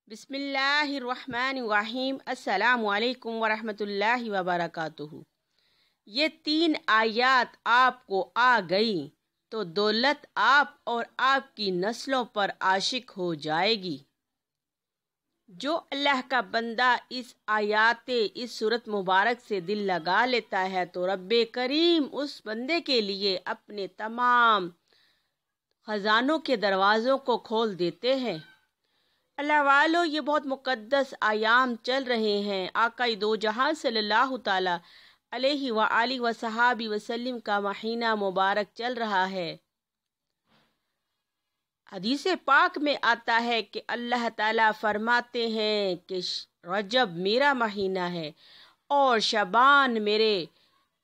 بسم اللہ الرحمن الرحیم۔ السلام علیکم ورحمۃ اللہ وبرکاتہ۔ یہ 3 آیات آپ کو آ گئیں تو دولت آپ اور آپ کی نسلوں پر عاشق ہو جائے گی۔ جو اللہ کا بندہ اس سورت مبارک سے دل لگا لیتا ہے تو رب کریم اس بندے کے لیے اپنے تمام خزانوں کے دروازوں کو کھول دیتے ہیں۔ اللہ والو، یہ بہت مقدس ایام چل رہے ہیں۔ آقا دو جہاں صلی اللہ تعالی علیہ وآلہ وصحابہ وسلم کا مہینہ مبارک چل رہا ہے۔ حدیث پاک میں آتا ہے کہ اللہ تعالیٰ فرماتے ہیں کہ رجب میرا مہینہ ہے اور شعبان میرے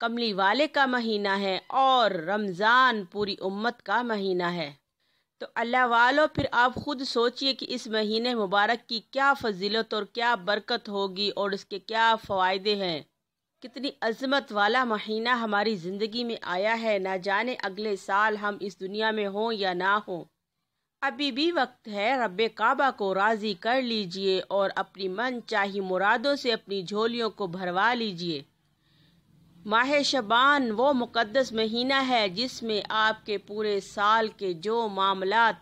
کملی والے کا مہینہ ہے اور رمضان پوری امت کا مہینہ ہے۔ تو اللہ والو، پھر آپ خود سوچئے کہ اس مہینے مبارک کی کیا فضیلت اور کیا برکت ہوگی اور اس کے کیا فوائد ہیں۔ کتنی عظمت والا مہینہ ہماری زندگی میں آیا ہے۔ نہ جانے اگلے سال ہم اس دنیا میں ہوں یا نہ ہوں۔ ابھی بھی وقت ہے، رب کعبہ کو راضی کر لیجئے اور اپنی من چاہی مرادوں سے اپنی جھولیوں کو بھروا لیجئے۔ ماہ شعبان وہ مقدس مہینہ ہے جس میں آپ کے پورے سال کے جو معاملات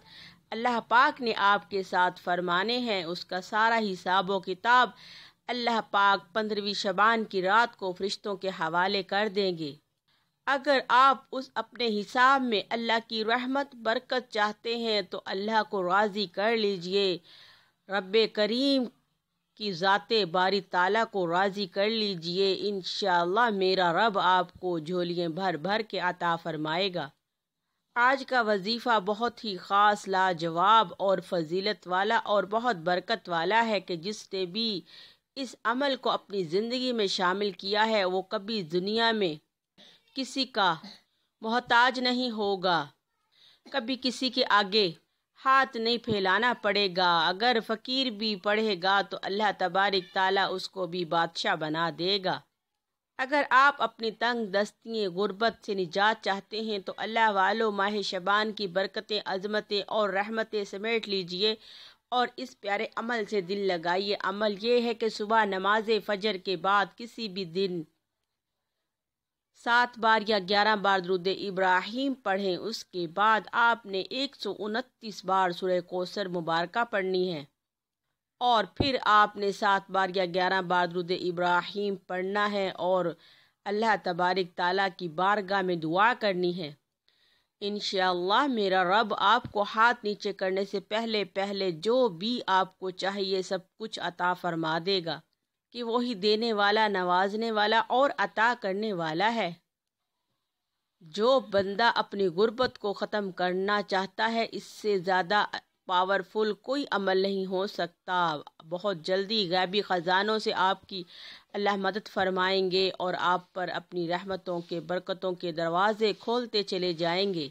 اللہ پاک نے آپ کے ساتھ فرمانے ہیں اس کا سارا حساب و کتاب اللہ پاک 15ویں شعبان کی رات کو فرشتوں کے حوالے کر دیں گے۔ اگر آپ اس اپنے حساب میں اللہ کی رحمت برکت چاہتے ہیں تو اللہ کو راضی کر لیجئے، رب کریم کی ذات باری تعالیٰ کو راضی کر لیجئے۔ انشاءاللہ میرا رب آپ کو جھولیاں بھر بھر کے عطا فرمائے گا۔ آج کا وظیفہ بہت ہی خاص، لاجواب اور فضیلت والا اور بہت برکت والا ہے کہ جس نے بھی اس عمل کو اپنی زندگی میں شامل کیا ہے وہ کبھی دنیا میں کسی کا محتاج نہیں ہوگا، کبھی کسی کے آگے ہاتھ نہیں پھیلانا پڑے گا۔ اگر فقیر بھی پڑھے گا تو اللہ تبارک تعالیٰ اس کو بھی بادشاہ بنا دے گا۔ اگر آپ اپنی تنگ دستی غربت سے نجات چاہتے ہیں تو اللہ والو ماہ شعبان کی برکتیں، عظمتیں اور رحمتیں سمیٹ لیجئے اور اس پیارے عمل سے دل لگائیے۔ عمل یہ ہے کہ صبح نماز فجر کے بعد کسی بھی دن 7 بار یا 11 بار درود ابراہیم پڑھیں۔ اس کے بعد آپ نے 129 بار سورہ کوثر مبارکہ پڑھنی ہے اور پھر آپ نے 7 بار یا 11 بار درود ابراہیم پڑھنا ہے اور اللہ تبارک تعالیٰ کی بارگاہ میں دعا کرنی ہے۔ انشاءاللہ میرا رب آپ کو ہاتھ نیچے کرنے سے پہلے جو بھی آپ کو چاہیے سب کچھ عطا فرما دے گا، کہ وہی دینے والا، نوازنے والا اور عطا کرنے والا ہے۔ جو بندہ اپنی غربت کو ختم کرنا چاہتا ہے اس سے زیادہ پاورفل کوئی عمل نہیں ہو سکتا۔ بہت جلدی غیبی خزانوں سے آپ کی اللہ مدد فرمائیں گے اور آپ پر اپنی رحمتوں کے، برکتوں کے دروازے کھولتے چلے جائیں گے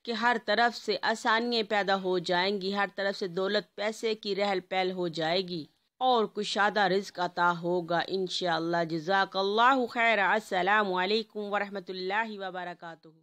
کہ ہر طرف سے آسانیاں پیدا ہو جائیں گی، ہر طرف سے دولت پیسے کی رہل پہل ہو جائے گی اور کشادہ رزق عطا ہوگا انشاءاللہ۔ جزاک اللہ خیر۔ السلام علیکم ورحمۃ اللہ وبرکاتہ۔